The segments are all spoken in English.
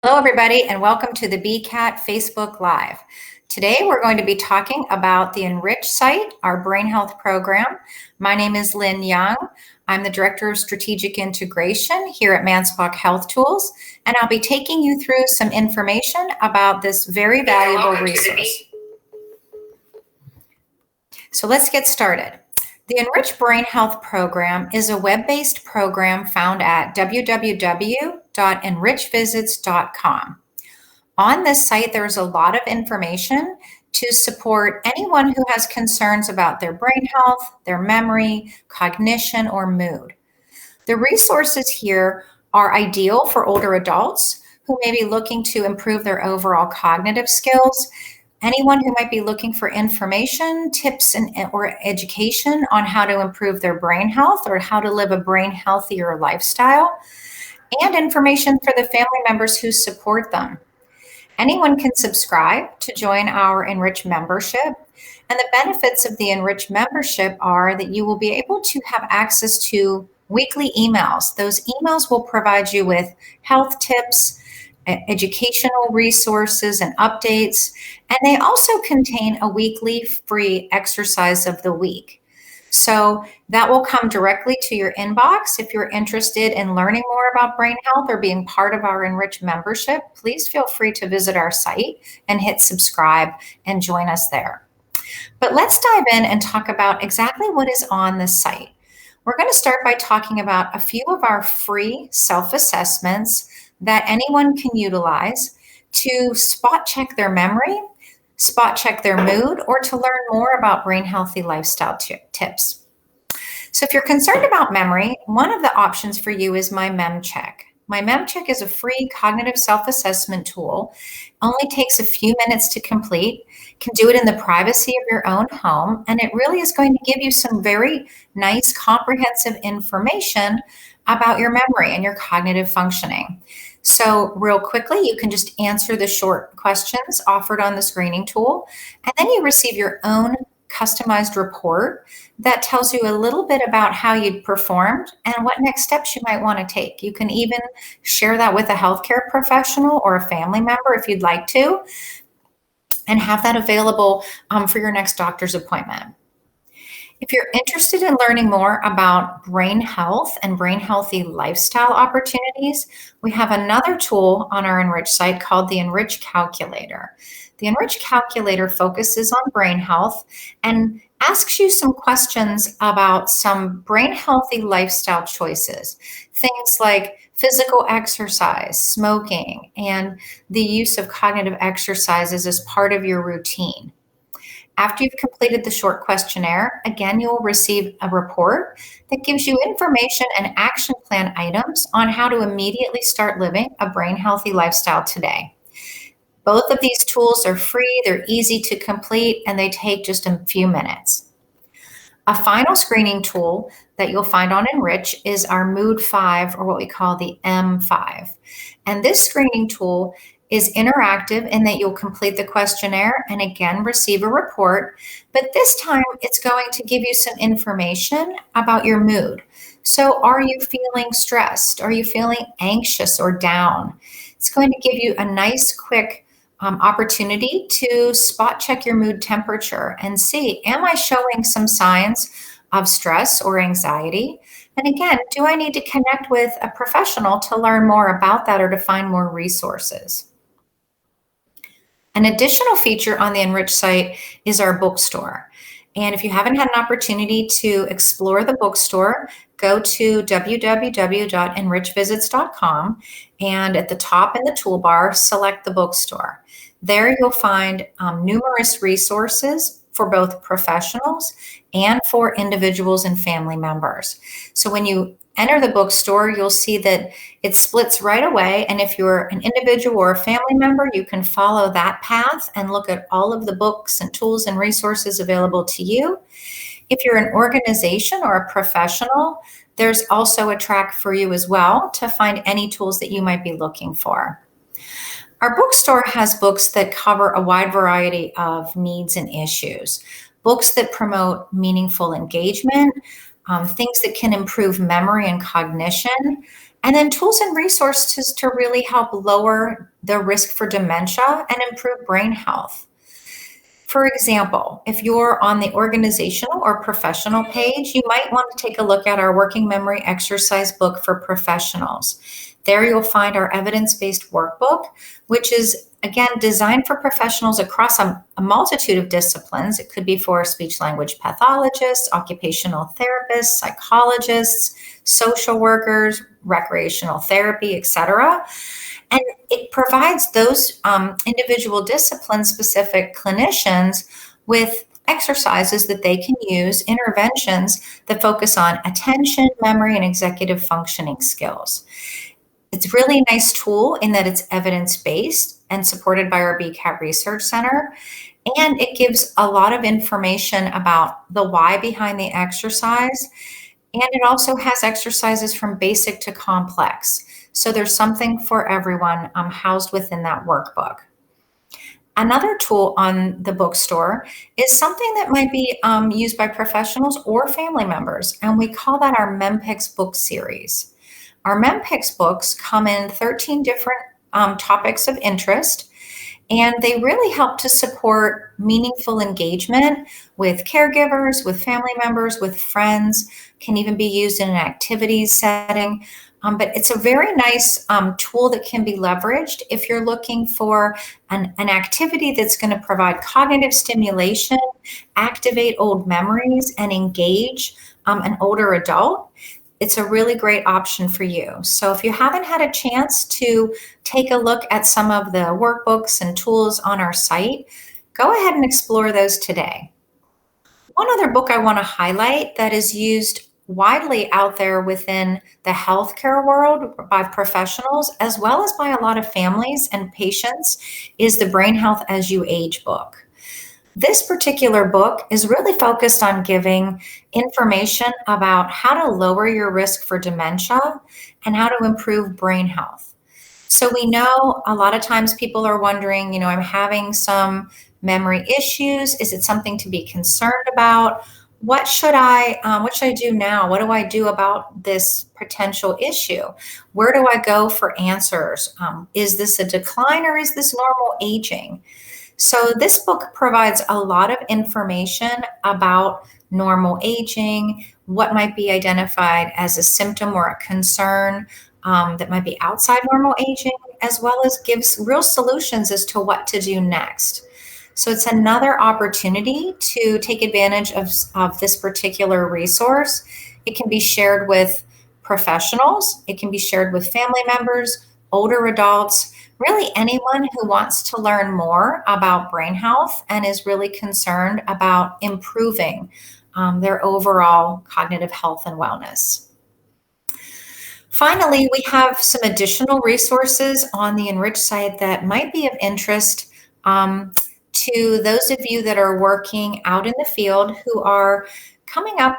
Hello, everybody, and welcome to the BCAT Facebook Live. Today, we're going to be talking about the Enrich site, our brain health program. My name is Lynn Young. I'm the Director of Strategic Integration here at Manspach Health Tools, and I'll be taking you through some information about this very valuable resource. So let's get started. The Enrich Brain Health Program is a web-based program found at www.enrichvisits.com. On this site, there's a lot of information to support anyone who has concerns about their brain health, their memory, cognition, or mood. The resources here are ideal for older adults who may be looking to improve their overall cognitive skills, anyone who might be looking for information, tips, or education on how to improve their brain health or how to live a brain healthier lifestyle, and information for the family members who support them. Anyone can subscribe to join our Enrich membership, and the benefits of the Enrich membership are that you will be able to have access to weekly emails. Those emails will provide you with health tips, educational resources and updates, and they also contain a weekly free exercise of the week. So that will come directly to your inbox. If you're interested in learning more about brain health or being part of our Enrich membership, please feel free to visit our site and hit subscribe and join us there. But let's dive in and talk about exactly what is on this site. We're going to start by talking about a few of our free self-assessments that anyone can utilize to spot check their memory, spot check their mood, or to learn more about brain healthy lifestyle tips. So if you're concerned about memory, one of the options for you is my MemCheck. My MemCheck is a free cognitive self-assessment tool. Only takes a few minutes to complete. Can do it in the privacy of your own home, and it really is going to give you some very nice comprehensive information about your memory and your cognitive functioning. So real quickly, you can just answer the short questions offered on the screening tool, and then you receive your own customized report that tells you a little bit about how you performed and what next steps you might want to take. You can even share that with a healthcare professional or a family member if you'd like to, and have that available for your next doctor's appointment. If you're interested in learning more about brain health and brain healthy lifestyle opportunities, we have another tool on our Enrich site called the Enrich Calculator. The Enrich Calculator focuses on brain health and asks you some questions about some brain healthy lifestyle choices. Things like physical exercise, smoking, and the use of cognitive exercises as part of your routine. After you've completed the short questionnaire, again, you will receive a report that gives you information and action plan items on how to immediately start living a brain healthy lifestyle today. Both of these tools are free, they're easy to complete, and they take just a few minutes. A final screening tool that you'll find on Enrich is our Mood 5, or what we call the M5. And this screening tool is interactive in that you'll complete the questionnaire and again receive a report, but this time it's going to give you some information about your mood. So are you feeling stressed? Are you feeling anxious or down? It's going to give you a nice quick opportunity to spot check your mood temperature and see, am I showing some signs of stress or anxiety? And again, do I need to connect with a professional to learn more about that or to find more resources? An additional feature on the Enrich site is our bookstore. And if you haven't had an opportunity to explore the bookstore, go to www.enrichvisits.com, and at the top in the toolbar, select the bookstore. There you'll find numerous resources for both professionals and for individuals and family members. So when you enter the bookstore, you'll see that it splits right away. And if you're an individual or a family member, you can follow that path and look at all of the books and tools and resources available to you. If you're an organization or a professional, there's also a track for you as well to find any tools that you might be looking for. Our bookstore has books that cover a wide variety of needs and issues. Books that promote meaningful engagement, things that can improve memory and cognition, And then tools and resources to really help lower the risk for dementia and improve brain health. For example, if you're on the organizational or professional page, you might want to take a look at our working memory exercise book for professionals. There you'll find our evidence-based workbook, which is again designed for professionals across a multitude of disciplines. It could be for speech language pathologists, occupational therapists, psychologists, social workers, recreational therapy, etc. And it provides those individual discipline specific clinicians with exercises that they can use, interventions that focus on attention, memory, and executive functioning skills. It's really a nice tool in that it's evidence-based and supported by our BCAT Research Center. And it gives a lot of information about the why behind the exercise. And it also has exercises from basic to complex. So there's something for everyone housed within that workbook. Another tool on the bookstore is something that might be used by professionals or family members, and we call that our MEMPICS book series. Our MEMPICS books come in 13 different topics of interest, and they really help to support meaningful engagement with caregivers, with family members, with friends, can even be used in an activities setting. But it's a very nice tool that can be leveraged if you're looking for an activity that's going to provide cognitive stimulation, activate old memories, and engage an older adult. It's a really great option for you. So if you haven't had a chance to take a look at some of the workbooks and tools on our site, go ahead and explore those today. One other book I want to highlight that is used widely out there within the healthcare world by professionals, as well as by a lot of families and patients, is the Brain Health as You Age book. This particular book is really focused on giving information about how to lower your risk for dementia and how to improve brain health. So we know a lot of times people are wondering, I'm having some memory issues. Is it something to be concerned about? What should I do now? What do I do about this potential issue? Where do I go for answers? Is this a decline or is this normal aging? So this book provides a lot of information about normal aging, what might be identified as a symptom or a concern that might be outside normal aging, as well as gives real solutions as to what to do next. So it's another opportunity to take advantage of this particular resource. It can be shared with professionals. It can be shared with family members, older adults, really anyone who wants to learn more about brain health and is really concerned about improving their overall cognitive health and wellness. Finally, we have some additional resources on the Enrich site that might be of interest to those of you that are working out in the field who are coming up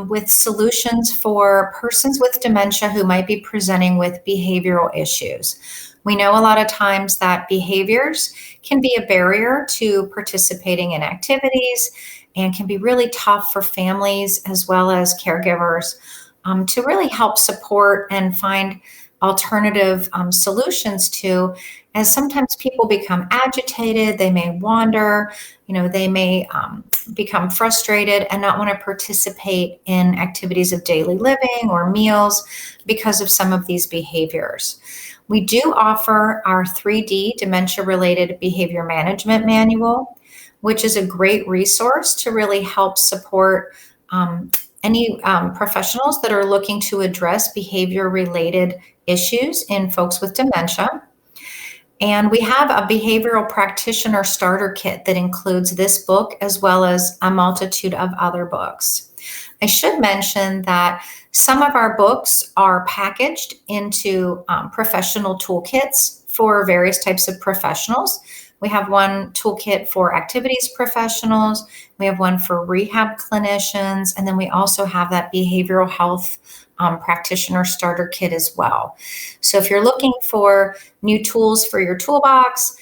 with solutions for persons with dementia who might be presenting with behavioral issues. We know a lot of times that behaviors can be a barrier to participating in activities and can be really tough for families as well as caregivers to really help support and find alternative solutions to, as sometimes people become agitated, they may wander, they may become frustrated and not want to participate in activities of daily living or meals because of some of these behaviors. We do offer our 3D dementia-related behavior management manual, which is a great resource to really help support any professionals that are looking to address behavior-related issues in folks with dementia. And we have a behavioral practitioner starter kit that includes this book as well as a multitude of other books. I should mention that some of our books are packaged into professional toolkits for various types of professionals. We have one toolkit for activities professionals, we have one for rehab clinicians, and then we also have that behavioral health practitioner starter kit as well. So if you're looking for new tools for your toolbox,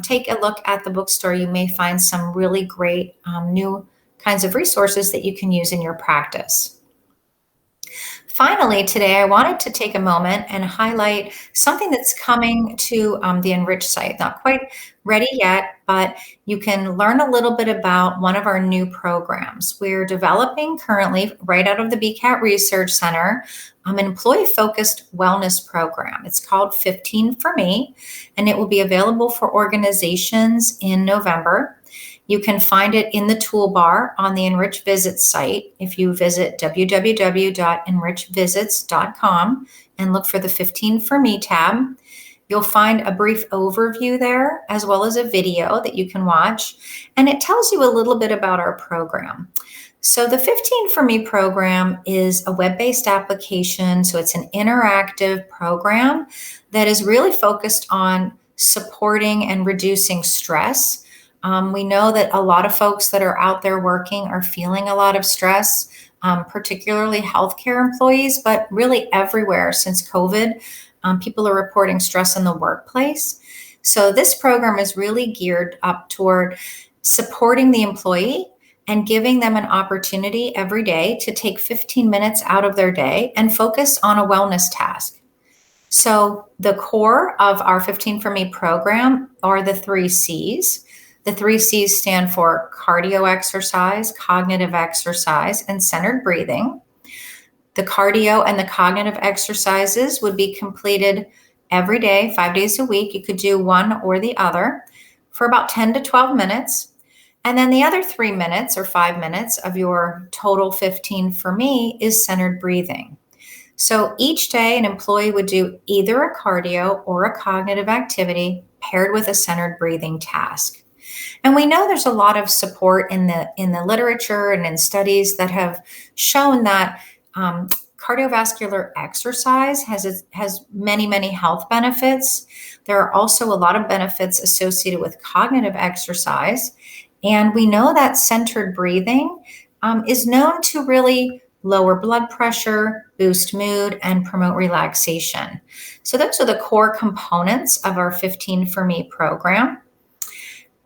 take a look at the bookstore. You may find some really great new kinds of resources that you can use in your practice. Finally, today I wanted to take a moment and highlight something that's coming to the Enrich site. Not quite ready yet, but you can learn a little bit about one of our new programs. We're developing currently, right out of the BCAT Research Center, an employee-focused wellness program. It's called 15 for Me, and it will be available for organizations in November. You can find it in the toolbar on the Enrich Visits site. If you visit www.enrichvisits.com and look for the 15 for Me tab, you'll find a brief overview there, as well as a video that you can watch, and it tells you a little bit about our program. So the 15 for Me program is a web-based application, so it's an interactive program that is really focused on supporting and reducing stress. We know that a lot of folks that are out there working are feeling a lot of stress, particularly healthcare employees, but really everywhere since COVID. People are reporting stress in the workplace. So this program is really geared up toward supporting the employee and giving them an opportunity every day to take 15 minutes out of their day and focus on a wellness task. So the core of our 15 for Me program are the 3 C's. The 3 C's stand for cardio exercise, cognitive exercise, and centered breathing. The cardio and the cognitive exercises would be completed every day, 5 days a week. You could do one or the other for about 10 to 12 minutes. And then the other 3 minutes or 5 minutes of your total 15 for Me is centered breathing. So each day an employee would do either a cardio or a cognitive activity paired with a centered breathing task. And we know there's a lot of support in the literature and in studies that have shown that cardiovascular exercise has many health benefits. There are also a lot of benefits associated with cognitive exercise. And we know that centered breathing is known to really lower blood pressure, boost mood, and promote relaxation. So those are the core components of our 15 for Me program.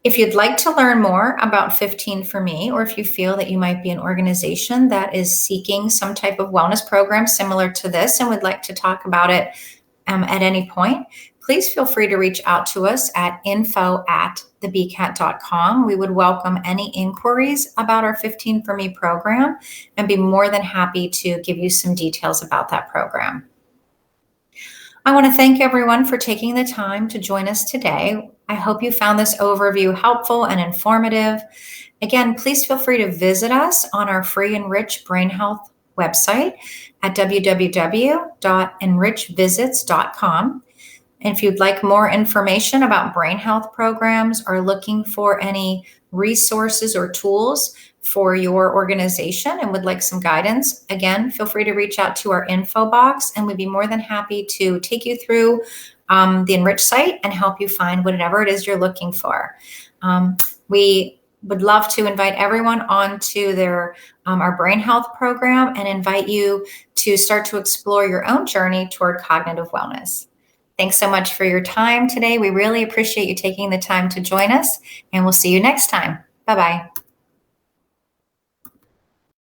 If you'd like to learn more about 15 for Me, or if you feel that you might be an organization that is seeking some type of wellness program similar to this and would like to talk about it at any point, please feel free to reach out to us at info@thebcat.com. We would welcome any inquiries about our 15 for Me program and be more than happy to give you some details about that program. I want to thank everyone for taking the time to join us today. I hope you found this overview helpful and informative. Again, please feel free to visit us on our free Enrich Brain Health website at www.enrichvisits.com. And if you'd like more information about brain health programs or looking for any resources or tools for your organization and would like some guidance, again, feel free to reach out to our info box and we'd be more than happy to take you through the Enrich site and help you find whatever it is you're looking for. We would love to invite everyone onto our brain health program and invite you to start to explore your own journey toward cognitive wellness. Thanks so much for your time today. We really appreciate you taking the time to join us, and we'll see you next time. Bye-bye.